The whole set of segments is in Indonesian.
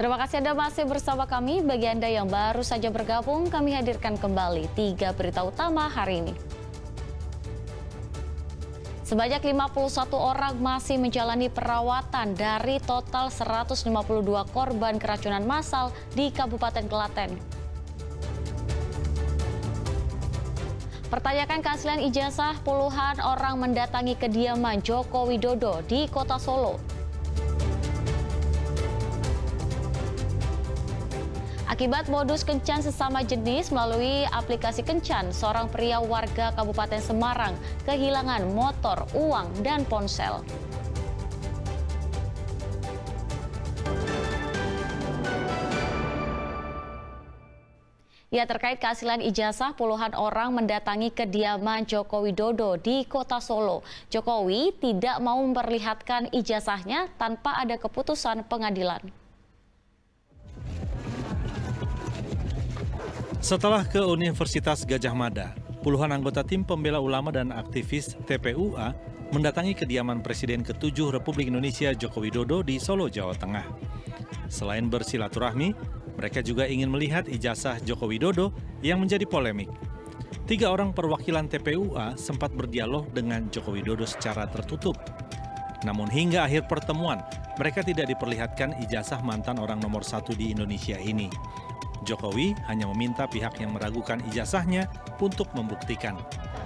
Terima kasih Anda masih bersama kami. Bagi Anda yang baru saja bergabung, kami hadirkan kembali 3 berita utama hari ini. Sebanyak 51 orang masih menjalani perawatan dari total 152 korban keracunan massal di Kabupaten Klaten. Pertanyakan keaslian ijazah, puluhan orang mendatangi kediaman Joko Widodo di Kota Solo. Akibat modus kencan sesama jenis melalui aplikasi kencan, seorang pria warga Kabupaten Semarang kehilangan motor, uang, dan ponsel. Ya, terkait keaslian ijazah, puluhan orang mendatangi kediaman Joko Widodo di Kota Solo. Jokowi tidak mau memperlihatkan ijazahnya tanpa ada keputusan pengadilan. Setelah ke Universitas Gadjah Mada, puluhan anggota tim pembela ulama dan aktivis TPUA mendatangi kediaman Presiden ke-7 Republik Indonesia Joko Widodo di Solo, Jawa Tengah. Selain bersilaturahmi, mereka juga ingin melihat ijazah Joko Widodo yang menjadi polemik. 3 orang perwakilan TPUA sempat berdialog dengan Joko Widodo secara tertutup. Namun hingga akhir pertemuan, mereka tidak diperlihatkan ijazah mantan orang nomor 1 di Indonesia ini. Jokowi hanya meminta pihak yang meragukan ijazahnya untuk membuktikan.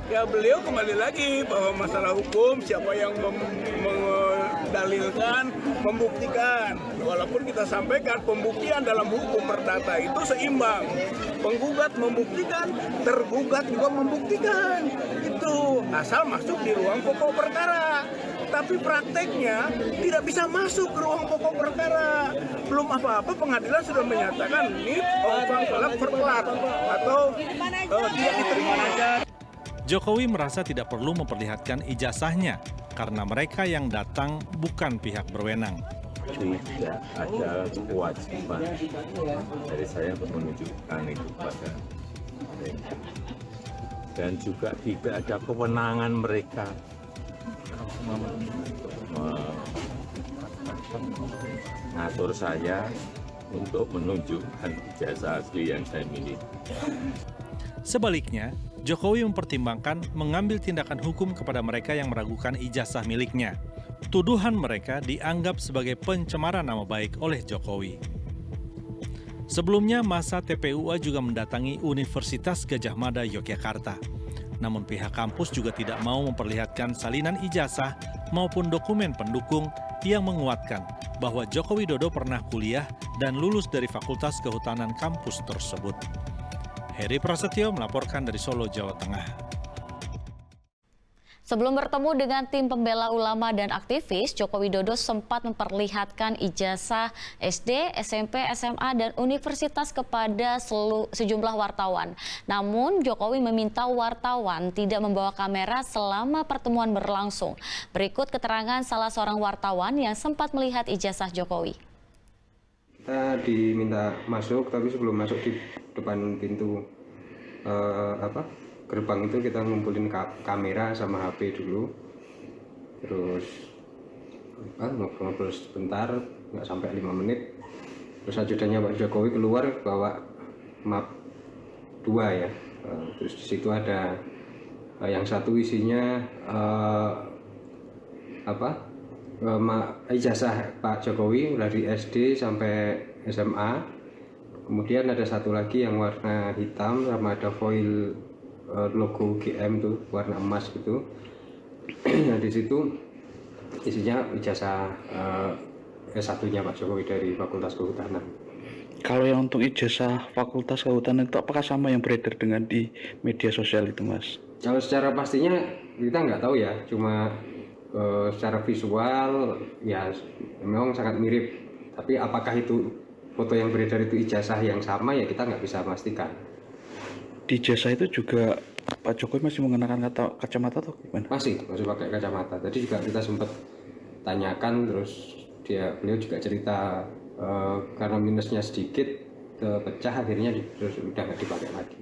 Ya beliau kembali lagi bahwa masalah hukum siapa yang mendalilkan, membuktikan. Walaupun kita sampaikan pembuktian dalam hukum perdata itu seimbang. Penggugat membuktikan, tergugat juga membuktikan. Itu asal masuk di ruang pokok perkara. Tapi prakteknya tidak bisa masuk ke ruang pokok perkara. Belum apa-apa pengadilan sudah menyatakan ini verklat atau tidak diterima. Jokowi merasa tidak perlu memperlihatkan ijazahnya karena mereka yang datang bukan pihak berwenang. Tidak ada kewajiban dari saya untuk menunjukkan itu pada mereka. Dan juga tidak ada kewenangan mereka mengatur saya untuk menunjukkan ijazah asli yang saya miliki. Sebaliknya, Jokowi mempertimbangkan mengambil tindakan hukum kepada mereka yang meragukan ijazah miliknya. Tuduhan mereka dianggap sebagai pencemaran nama baik oleh Jokowi. Sebelumnya, massa TPUA juga mendatangi Universitas Gadjah Mada, Yogyakarta. Namun pihak kampus juga tidak mau memperlihatkan salinan ijazah maupun dokumen pendukung yang menguatkan bahwa Joko Widodo pernah kuliah dan lulus dari Fakultas Kehutanan kampus tersebut. Heri Prasetyo melaporkan dari Solo, Jawa Tengah. Sebelum bertemu dengan tim pembela ulama dan aktivis, Joko Widodo sempat memperlihatkan ijazah SD, SMP, SMA, dan universitas kepada sejumlah wartawan. Namun, Jokowi meminta wartawan tidak membawa kamera selama pertemuan berlangsung. Berikut keterangan salah seorang wartawan yang sempat melihat ijazah Jokowi. Kita diminta masuk, tapi sebelum masuk di depan pintu gerbang itu kita ngumpulin kamera sama HP dulu, terus ngobrol sebentar, nggak sampai 5 menit, terus ajudannya Pak Jokowi keluar bawa map 2 ya, terus di situ ada yang satu isinya ijazah Pak Jokowi dari SD sampai SMA, kemudian ada satu lagi yang warna hitam sama ada foil logo GM tuh warna emas gitu. Nah di situ isinya ijazah S1-nya Pak Jokowi dari Fakultas Kehutanan. Kalau yang untuk ijazah Fakultas Kehutanan itu apakah sama yang beredar dengan di media sosial itu, Mas? Kalau secara pastinya kita nggak tahu ya, cuma secara visual ya memang sangat mirip. Tapi apakah itu foto yang beredar itu ijazah yang sama ya kita nggak bisa pastikan. Di ijazah itu juga Pak Jokowi masih mengenakan kacamata atau gimana? Masih pakai kacamata. Tadi juga kita sempat tanyakan, terus beliau juga cerita karena minusnya sedikit pecah akhirnya terus udah nggak dipakai lagi.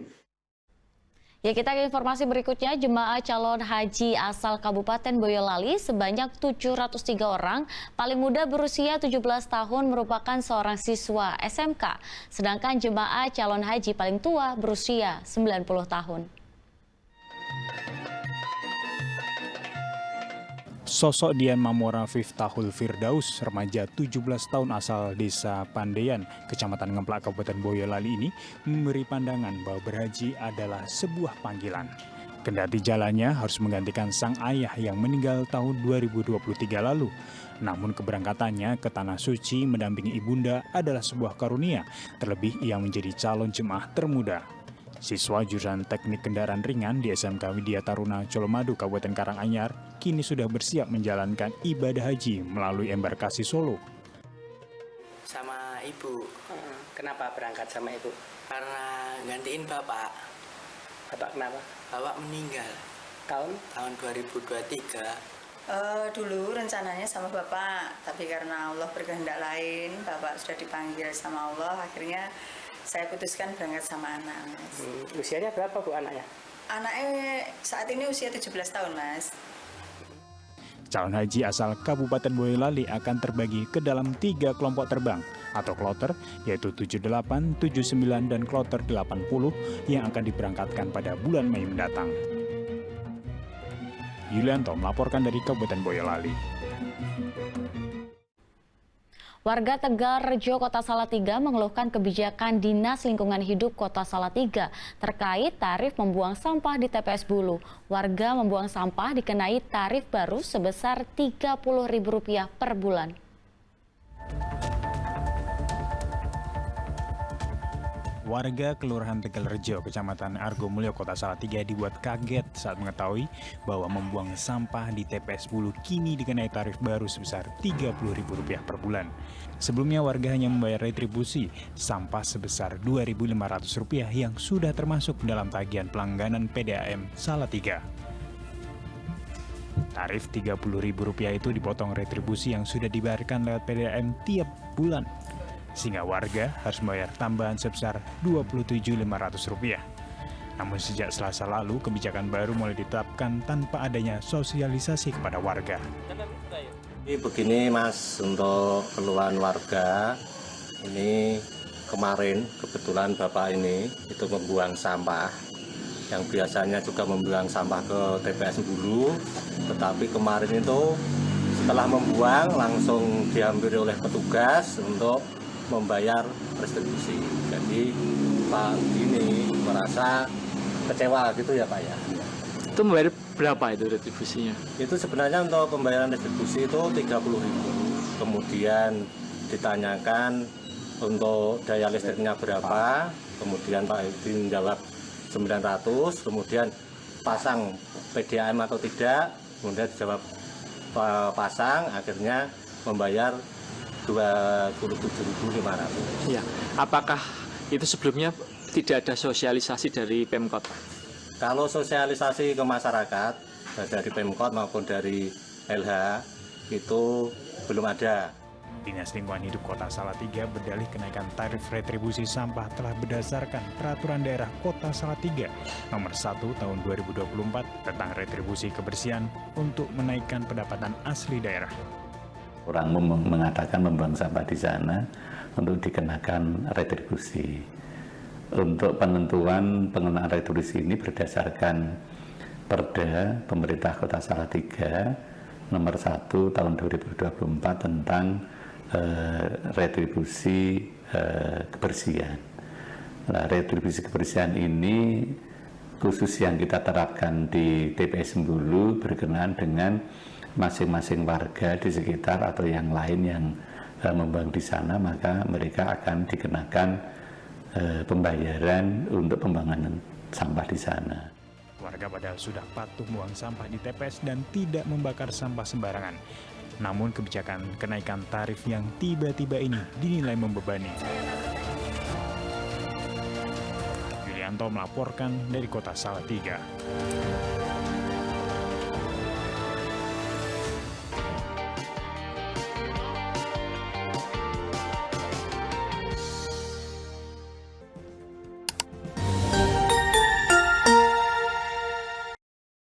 Ya, kita ke informasi berikutnya. Jemaah calon haji asal Kabupaten Boyolali sebanyak 703 orang, paling muda berusia 17 tahun merupakan seorang siswa SMK. Sedangkan jemaah calon haji paling tua berusia 90 tahun. Sosok Dian Mamora Fiftahul Firdaus, remaja 17 tahun asal desa Pandean, Kecamatan Ngemplak, Kabupaten Boyolali ini memberi pandangan bahwa berhaji adalah sebuah panggilan. Kendati jalannya harus menggantikan sang ayah yang meninggal tahun 2023 lalu. Namun keberangkatannya ke Tanah Suci mendampingi ibunda adalah sebuah karunia, terlebih ia menjadi calon jemaah termuda. Siswa jurusan Teknik Kendaraan Ringan di SMK Widya Taruna Colomadu, Kabupaten Karanganyar, kini sudah bersiap menjalankan ibadah haji melalui embarkasi Solo. Sama ibu. Kenapa berangkat sama ibu? Karena gantiin bapak. Bapak kenapa? Bapak meninggal. Tahun 2023. Dulu rencananya sama bapak, tapi karena Allah berkehendak lain, bapak sudah dipanggil sama Allah, akhirnya saya putuskan berangkat sama anak, Mas. Usianya berapa Bu anaknya? Anaknya saat ini usia 17 tahun, Mas. Calon haji asal Kabupaten Boyolali akan terbagi ke dalam 3 kelompok terbang atau kloter, yaitu 78, 79, dan kloter 80 yang akan diberangkatkan pada bulan Mei mendatang. Yulianto melaporkan dari Kabupaten Boyolali. Warga Tegal Rejo, Kota Salatiga mengeluhkan kebijakan Dinas Lingkungan Hidup Kota Salatiga terkait tarif membuang sampah di TPS Bulu. Warga membuang sampah dikenai tarif baru sebesar Rp30.000 per bulan. Warga Kelurahan Tegal Rejo, Kecamatan Argomulyo, Kota Salatiga dibuat kaget saat mengetahui bahwa membuang sampah di TPS Bulu kini dikenai tarif baru sebesar Rp30.000 per bulan. Sebelumnya warga hanya membayar retribusi sampah sebesar Rp2.500 yang sudah termasuk dalam tagihan pelangganan PDAM Salatiga. Tarif Rp30.000 itu dipotong retribusi yang sudah dibayarkan lewat PDAM tiap bulan, sehingga warga harus membayar tambahan sebesar Rp27.500. Namun sejak Selasa lalu, kebijakan baru mulai ditetapkan tanpa adanya sosialisasi kepada warga. Begini Mas, untuk keluhan warga, ini kemarin kebetulan Bapak ini itu membuang sampah, yang biasanya juga membuang sampah ke TPS Bulu, tetapi kemarin itu setelah membuang langsung dihampiri oleh petugas untuk membayar retribusi. Jadi Pak ini merasa kecewa gitu ya Pak ya. Itu membayar berapa itu retribusinya? Itu sebenarnya untuk pembayaran retribusi itu Rp30.000. Kemudian ditanyakan untuk daya listriknya berapa, kemudian Pak Edin jawab 900, kemudian pasang PDAM atau tidak, kemudian dijawab pasang, akhirnya membayar Rp27.500. Ya, apakah itu sebelumnya tidak ada sosialisasi dari Pemkot? Kalau sosialisasi ke masyarakat dari Pemkot maupun dari LH itu belum ada. Dinas Lingkungan Hidup Kota Salatiga berdalih kenaikan tarif retribusi sampah telah berdasarkan Peraturan Daerah Kota Salatiga Nomor 1 Tahun 2024 tentang retribusi kebersihan untuk menaikkan pendapatan asli daerah. Orang mengatakan membuang sampah di sana untuk dikenakan retribusi. Untuk penentuan pengenaan retribusi ini berdasarkan Perda Pemerintah Kota Salatiga Nomor 1 Tahun 2024 tentang retribusi kebersihan. Nah, retribusi kebersihan ini khusus yang kita terapkan di TPS Bulu berkenaan dengan masing-masing warga di sekitar atau yang lain yang membuang di sana, maka mereka akan dikenakan pembayaran untuk pembuangan sampah di sana. Warga padahal sudah patuh membuang sampah di TPS dan tidak membakar sampah sembarangan. Namun kebijakan kenaikan tarif yang tiba-tiba ini dinilai membebani. Yulianto melaporkan dari Kota Salatiga.